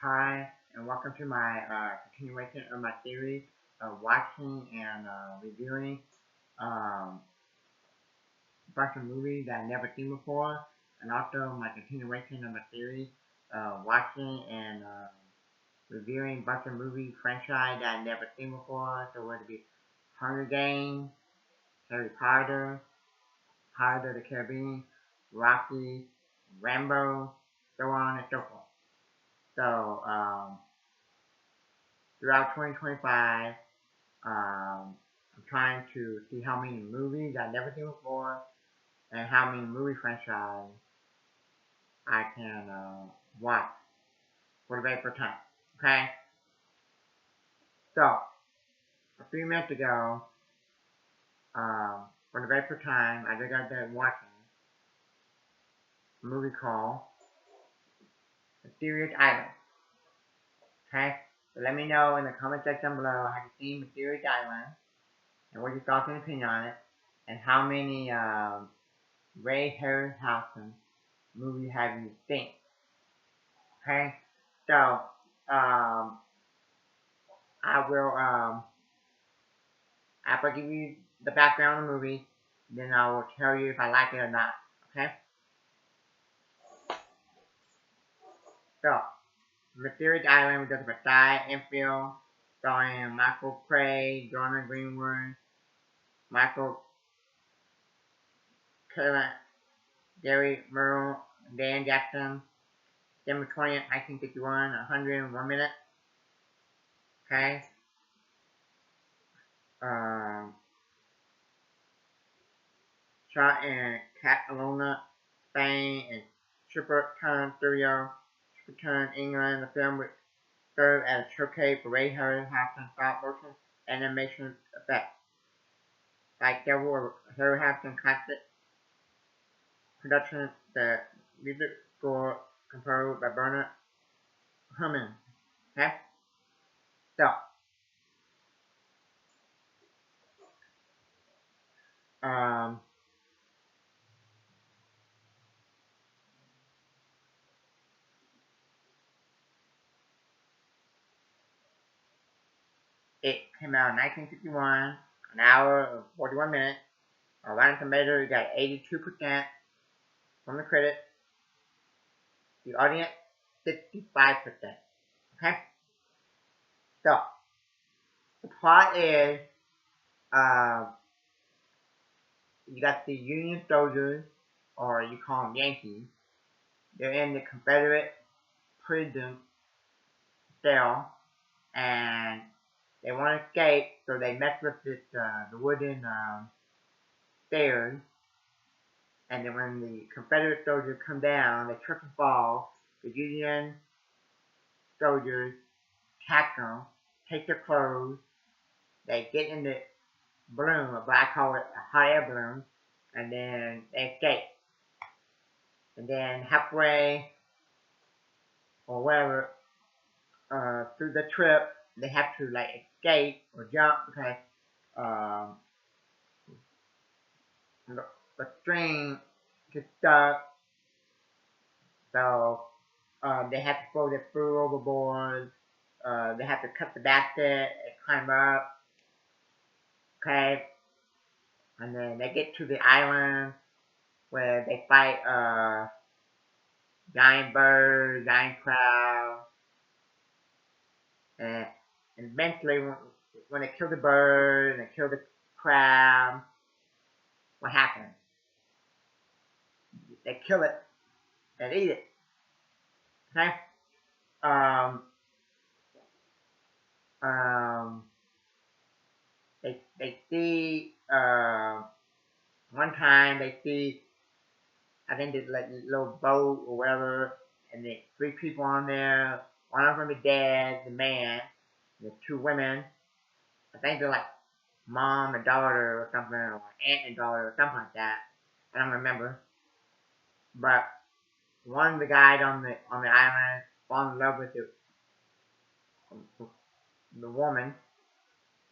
Hi, and welcome to my continuation of my series of watching and reviewing um, a bunch of movies that I've never seen before, and also my continuation of my series watching and reviewing a bunch of movie franchise that I've never seen before. So whether it be Hunger Games, Harry Potter, Pirates of the Caribbean, Rocky, Rambo, so on and so forth. So throughout 2025. I'm trying to see how many movies I've never seen before and how many movie franchise I can watch for the very first time. Okay? So, a few minutes ago, for the very first time, I just got done watching a movie called Mysterious Island. Okay? So let me know in the comment section below have you seen Mysterious Island and what your thoughts and opinion on it and how many Ray Harryhausen movies have you seen. Okay, so I will after I give you the background of the movie, then I will tell you if I like it or not. Okay, so Mysterious Island was directed by Sy Enfield, starring Michael Craig, Joanna Greenwood, Michael Callan, Gary Merrill, Dan Jackson. December 20th, 1951, 101 minutes. Okay. Um, shot in Catalona, Spain, and Shepperton Studio, Shepperton, England. The film would serve as a showcase for Ray Harryhausen's stop-motion animation effects. Like several of Harryhausen's classic productions, the music score composed by Bernard Herrmann. Okay? So, um, it came out in 1961, an hour and 41 minutes. On Rotten Tomatoes, it got 82% from the critics. The audience, 65%. Okay? So, the plot is, uh, you got the Union soldiers, or you call them Yankees. They're in the Confederate prison cell, and they want to escape, so they mess with this, the wooden, stairs, and then when the Confederate soldiers come down, they trip and fall. The Union soldiers attack them, take their clothes, they get in the balloon, but I call it a hot air balloon, and then they escape. And then halfway, or whatever, through the trip, they have to like escape or jump because um, the string gets stuck. So they have to throw their food overboard. They have to cut the basket and climb up. Okay, and then they get to the island where they fight giant birds, giant crowd, and eventually when they kill the bird and they kill the crab, what happens? They kill it and eat it. Okay? Um, um, they see one time they see, I think there's like a little boat or whatever, and there's three people on there. One of them is dad, the man. There's two women. I think they're like mom and daughter or something, or aunt and daughter or something like that. I don't remember. But one of the guys on the island fall in love with the woman,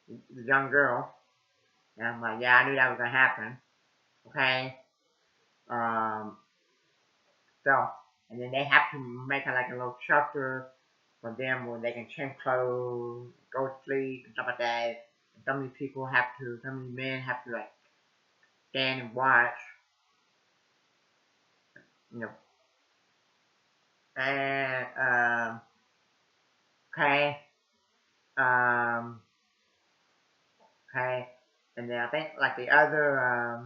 the young girl. And I'm like, yeah, I knew that was gonna happen. Okay. Um. So, and then they have to make like a little shelter for them where they can change clothes, go to sleep, and stuff like that. And so many people have to, so many men have to like stand and watch, you know. And okay, um, okay, and then I think like the other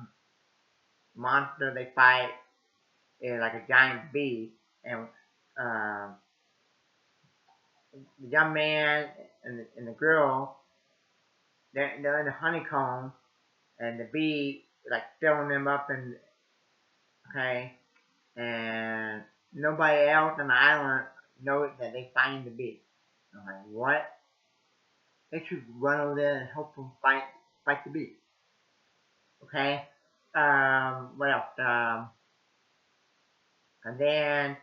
monster they fight is like a giant bee, and um, the young man and the girl they're in the honeycomb, and the bee like filling them up, and okay, and nobody else on the island knows that they find the bee. I'm like, what? They should run over there and help them fight the bee. Okay. What else? And then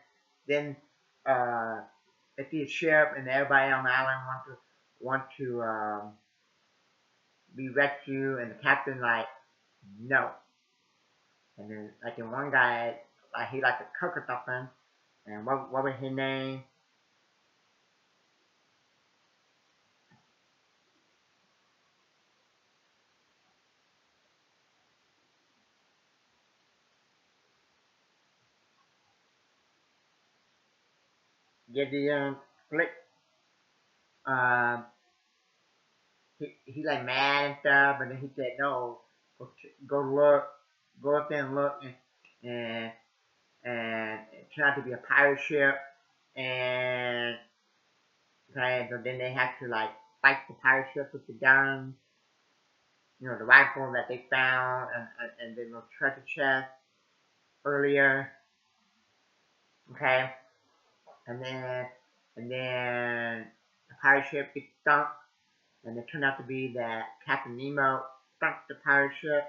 they see a ship, and everybody on the island want to be rescued, and the captain like no. And then like in one guy like he like to cook or something, and what was his name? Gideon Flick. Um, he like mad and stuff, and then he said no, go look, go up there and look, and and it turned out to be a pirate ship, and okay, so then they have to like fight the pirate ship with the guns, you know, the rifle that they found, and then the treasure chest earlier, okay, and then the pirate ship gets sunk, and it turned out to be that Captain Nemo sunk the pirate ship,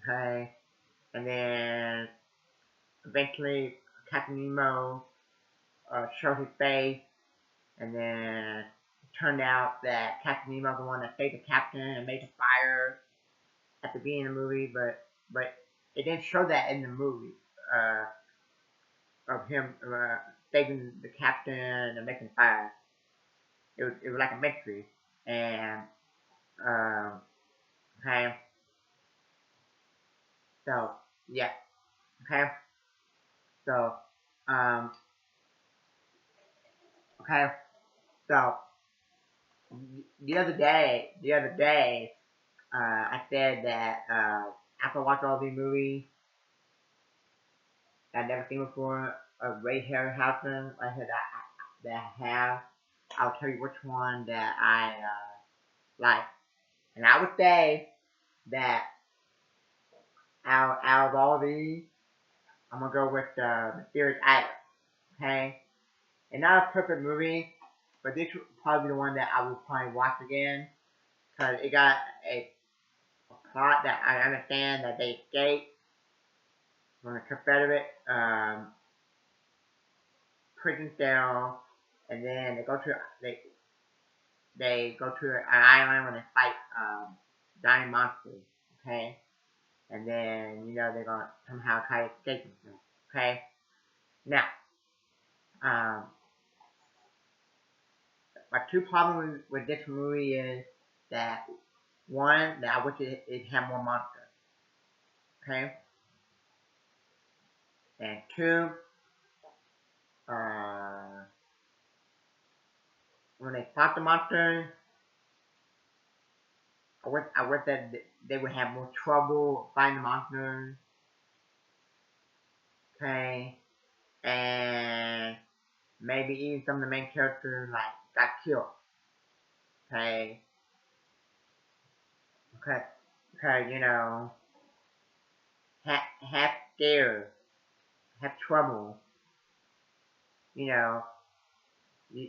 okay, and then eventually Captain Nemo showed his face, and then it turned out that Captain Nemo was the one that saved the captain and made the fire at the beginning of the movie, but it didn't show that in the movie of him saving the captain and making fire. It was like a mystery, and um, okay, so yeah, okay, so um, okay, so the other day, I said that after watching all these movies I've never seen before, Ray Harryhausen, that I have, I'll tell you which one that I like. And I would say that out of all these, I'm gonna go with the Mysterious Island. Okay, and not a perfect movie, but this would probably be the one that I would probably watch again because it got a plot that I understand that they escape from the Confederate prison cell, and then they go to an island where they fight giant monsters. Okay, and then you know they're gonna somehow try to escape them. Okay, now um, my two problems with this movie is that one that I wish it had more monsters. Okay, and two, uh, when they fought the monsters, I wish that they would have more trouble fighting the monsters. Okay, and maybe even some of the main characters like got killed. Okay, because you know have scared, have trouble. You know, you,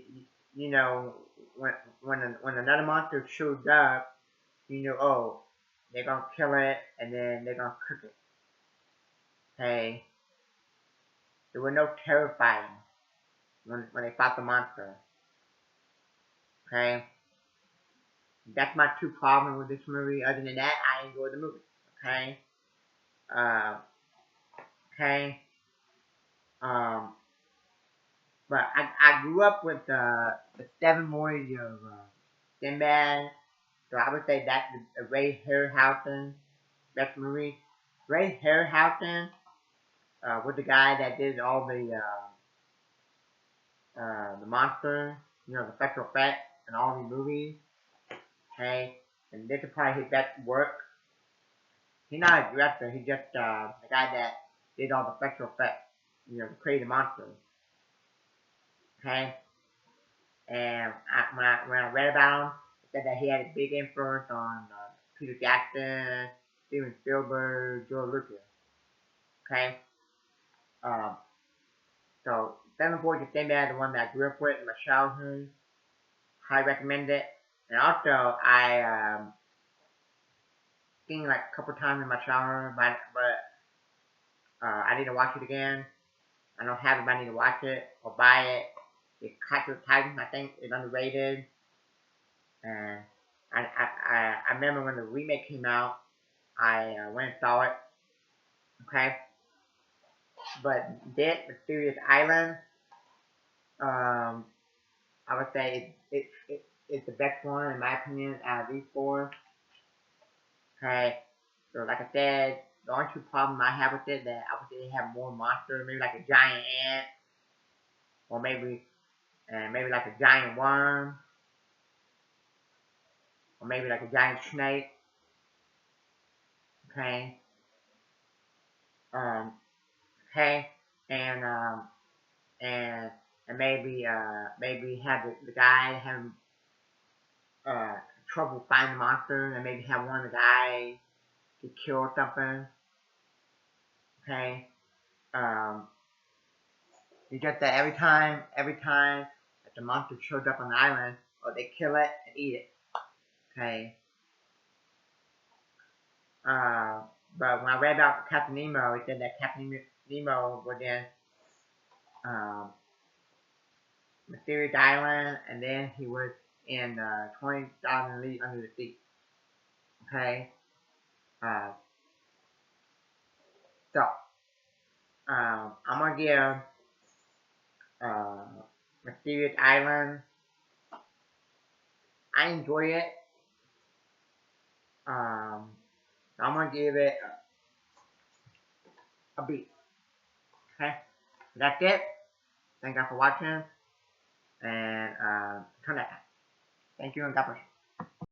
you know when another monster shows up, you know, oh, they're gonna kill it and then they're gonna cook it. Okay, there were no terrifying when they fought the monster. Okay, that's my two problems with this movie. Other than that, I enjoyed the movie. Okay, uh, okay, um, But I grew up with the seven movies of Sinbad, so I would say that's the Ray Harryhausen best movie. Ray Harryhausen was the guy that did all the monsters, the special effects in all these movies. Okay, and this is probably his best work. He's not a director. He's just the guy that did all the special effects. Created the monsters. Okay, and when I read about him, it said that he had a big influence on Peter Jackson, Steven Spielberg, George Lucas. Okay, um, so Seven Boys of Sinbad, the one that I grew up with in my childhood, highly recommend it. And also, I seen like a couple times in my childhood, but I need to watch it again. I don't have it, but I need to watch it or buy it. It's Clash of the Titans, I think, is underrated. And I remember when the remake came out, I went and saw it. Okay, but Dead Mysterious Island, I would say it's the best one in my opinion out of these four. Okay, so like I said, the only two problems I have with it that I would say they have more monsters, maybe like a giant ant, or maybe like a giant worm, or maybe like a giant snake. Okay, um, okay, and and maybe have the guy have uh trouble finding the monster, and maybe have one of the guys get killed or something. Okay, um, it's just that every time that the monster shows up on the island, or they kill it and eat it. Okay. Uh, but when I read about Captain Nemo, it said that Captain Nemo was in um, Mysterious Island, and then he was in 20,000 Leagues Under the Sea. Okay. Uh, so I'm gonna give uh, Mysterious Island. I enjoy it. So I'm gonna give it a B. Okay. That's it. Thank you for watching, and until next time. Thank you and God bless.